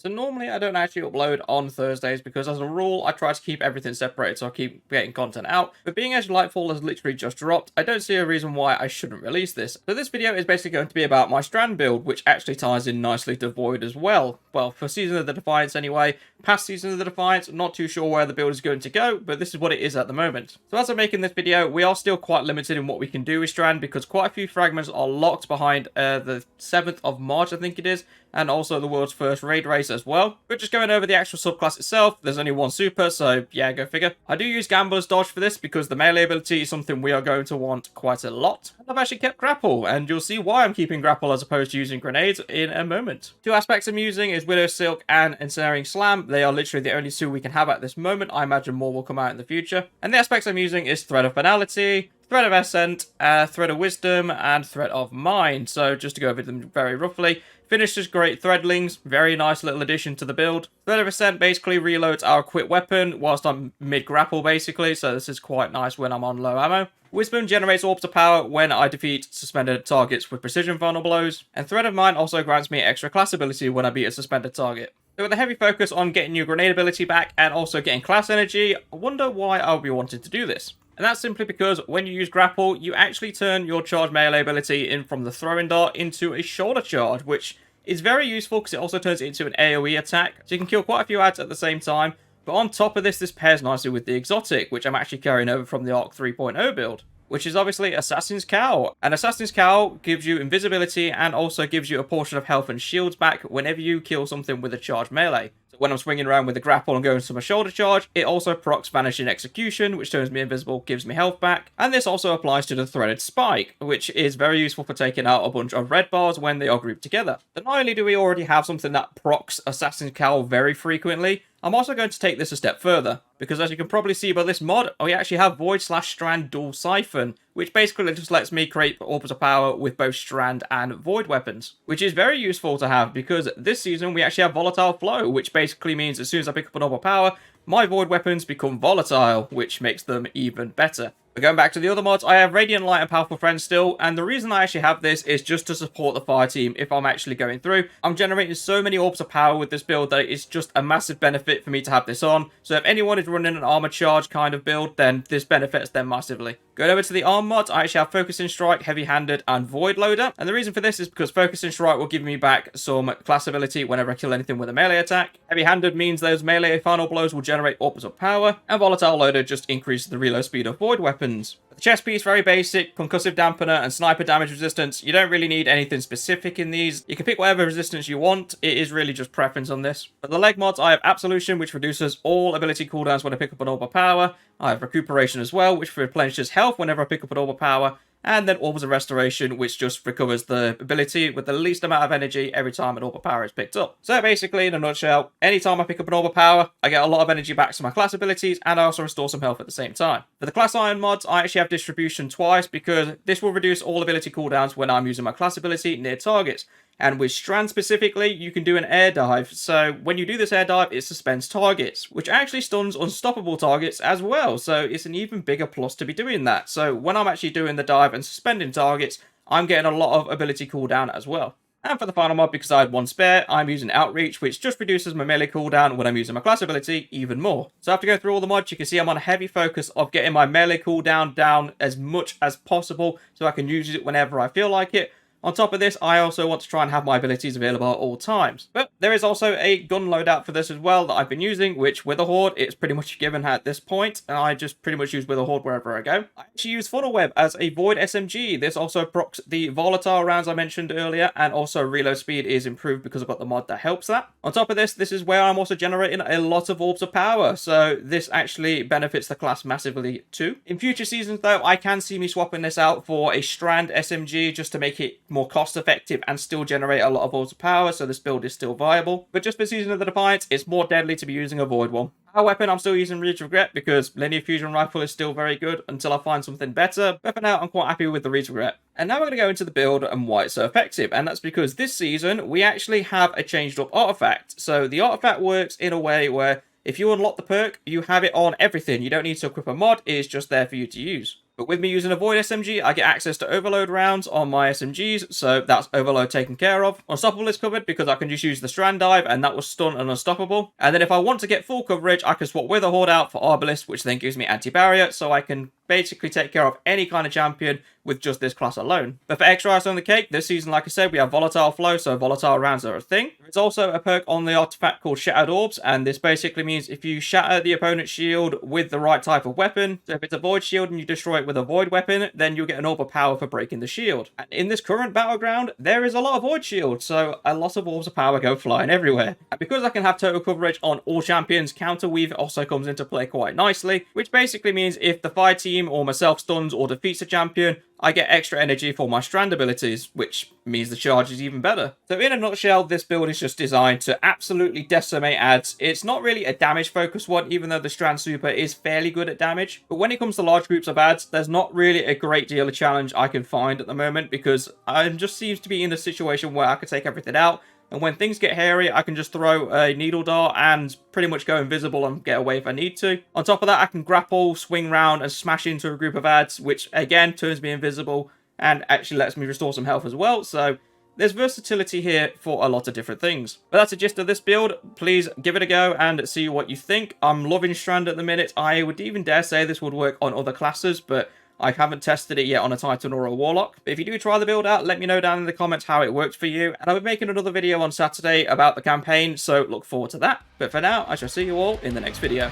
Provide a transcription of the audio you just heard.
So normally I don't actually upload on Thursdays because as a rule I try to keep everything separated so I keep getting content out. But being as Lightfall has literally just dropped, I don't see a reason why I shouldn't release this. So this video is basically going to be about my Strand build, which actually ties in nicely to Void as well. Well, for Season of the Defiance anyway. Past Season of the Defiance, not too sure where the build is going to go, but this is what it is at the moment. So as I'm making this video, we are still quite limited in what we can do with Strand because quite a few fragments are locked behind the 7th of March, I think it is, and also the world's first raid race as well. But just going over the actual subclass itself, there's only one super, so yeah, go figure. I do use Gambler's Dodge for this because the melee ability is something we are going to want quite a lot. I've actually kept Grapple, and you'll see why I'm keeping Grapple as opposed to using Grenades in a moment. Two aspects I'm using is Widow Silk and Ensnaring Slam. They are literally the only two we can have at this moment. I imagine more will come out in the future. And the aspects I'm using is Thread of Finality, Thread of Ascent, Thread of Wisdom, and Thread of Mind. So just to go over them very roughly. Finishers Great Threadlings, very nice little addition to the build. Thread of Ascent basically reloads our equipped weapon whilst I'm mid-grapple basically, so this is quite nice when I'm on low ammo. Wisdom generates orbs of power when I defeat suspended targets with precision final blows. And Thread of Mind also grants me extra class ability when I beat a suspended target. So with a heavy focus on getting your grenade ability back and also getting class energy, I wonder why I'll be wanting to do this. And that's simply because when you use grapple, you actually turn your charge melee ability in from the throwing dart into a shoulder charge, which is very useful because it also turns it into an AoE attack. So you can kill quite a few ads at the same time. But on top of this, this pairs nicely with the exotic, which I'm actually carrying over from the Arc 3.0 build, which is obviously Assassin's Cowl. And Assassin's Cowl gives you invisibility and also gives you a portion of health and shields back whenever you kill something with a charged melee. So when I'm swinging around with the grapple and going to my shoulder charge, it also procs Vanishing Execution, which turns me invisible, gives me health back. And this also applies to the Threaded Spike, which is very useful for taking out a bunch of red bars when they are grouped together. But not only do we already have something that procs Assassin's Cowl very frequently, I'm also going to take this a step further, because as you can probably see by this mod, we actually have Void/Strand Dual Siphon, which basically just lets me create orbs of power with both Strand and Void weapons, which is very useful to have because this season we actually have Volatile Flow, which basically means as soon as I pick up an orb of power, my Void weapons become volatile, which makes them even better. But going back to the other mods, I have Radiant Light and Powerful Friends still, and the reason I actually have this is just to support the fire team if I'm actually going through. I'm generating so many orbs of power with this build that it's just a massive benefit for me to have this on. So if anyone is running an armor charge kind of build, then this benefits them massively. Going over to the arm mods, I actually have Focusing Strike, Heavy Handed, and Void Loader. And the reason for this is because Focusing Strike will give me back some class ability whenever I kill anything with a melee attack. Heavy Handed means those melee final blows will generate orbs of power. And Volatile Loader just increases the reload speed of Void weapons. The chest piece, very basic, concussive dampener and sniper damage resistance. You don't really need anything specific in these. You can pick whatever resistance you want. It is really just preference on this. For the leg mods, I have Absolution, which reduces all ability cooldowns when I pick up an orb of power. I have Recuperation as well, which replenishes health whenever I pick up an orb of power. And then Orbs of Restoration, which just recovers the ability with the least amount of energy every time an orb of power is picked up. So basically, in a nutshell, anytime I pick up an orb of power, I get a lot of energy back to my class abilities, and I also restore some health at the same time. For the class iron mods, I actually have Distribution twice, because this will reduce all ability cooldowns when I'm using my class ability near targets. And with Strand specifically, you can do an air dive. So when you do this air dive, it suspends targets, which actually stuns unstoppable targets as well. So it's an even bigger plus to be doing that. So when I'm actually doing the dive and suspending targets, I'm getting a lot of ability cooldown as well. And for the final mod, because I had one spare, I'm using Outreach, which just reduces my melee cooldown when I'm using my class ability even more. So after going through all the mods, you can see I'm on a heavy focus of getting my melee cooldown down as much as possible so I can use it whenever I feel like it. On top of this, I also want to try and have my abilities available at all times. But there is also a gun loadout for this as well that I've been using, which with a Horde, it's pretty much given at this point, and I just pretty much use with a Horde wherever I go. I actually use Funnel Web as a Void SMG. This also procs the volatile rounds I mentioned earlier, and also reload speed is improved because I've got the mod that helps that. On top of this, this is where I'm also generating a lot of orbs of power, so this actually benefits the class massively too. In future seasons though, I can see me swapping this out for a Strand SMG just to make it more cost effective and still generate a lot of orbs of power, so this build is still viable. But just for Season of the Defiance, it's more deadly to be using a Void one. Our weapon, I'm still using Reach Regret because Linear Fusion Rifle is still very good until I find something better, but for now I'm quite happy with the Reach Regret. And now we're going to go into the build and why it's so effective, and that's because this season we actually have a changed up artifact. So the artifact works in a way where if you unlock the perk, you have it on everything. You don't need to equip a mod, it's just there for you to use. But with me using a Void SMG, I get access to overload rounds on my SMGs, so that's overload taken care of. Unstoppable is covered because I can just use the Strand Dive, and that was stun and unstoppable. And then if I want to get full coverage, I can swap with a Horde out for Arbalist, which then gives me anti-barrier, so I can basically take care of any kind of champion with just this class alone. But for extra ice on the cake, this season, like I said, we have volatile flow, so volatile rounds are a thing. There's also a perk on the artifact called Shattered Orbs, and this basically means if you shatter the opponent's shield with the right type of weapon, so if it's a void shield and you destroy it with a void weapon, then you'll get an orb of power for breaking the shield. And in this current battleground, there is a lot of void shields, so a lot of orbs of power go flying everywhere. And because I can have total coverage on all champions, counter weave also comes into play quite nicely, which basically means if the fire team or myself stuns or defeats a champion, I get extra energy for my strand abilities, which means the charge is even better. So in a nutshell, this build is just designed to absolutely decimate adds. It's not really a damage focused one, even though the Strand Super is fairly good at damage. But when it comes to large groups of adds, there's not really a great deal of challenge I can find at the moment, because I just seems to be in a situation where I can take everything out. And when things get hairy, I can just throw a needle dart and pretty much go invisible and get away if I need to. On top of that, I can grapple, swing round, and smash into a group of adds, which again turns me invisible and actually lets me restore some health as well. So there's versatility here for a lot of different things. But that's the gist of this build. Please give it a go and see what you think. I'm loving Strand at the minute. I would even dare say this would work on other classes, but I haven't tested it yet on a Titan or a Warlock. But if you do try the build out, let me know down in the comments how it worked for you. And I'll be making another video on Saturday about the campaign, so look forward to that. But for now, I shall see you all in the next video.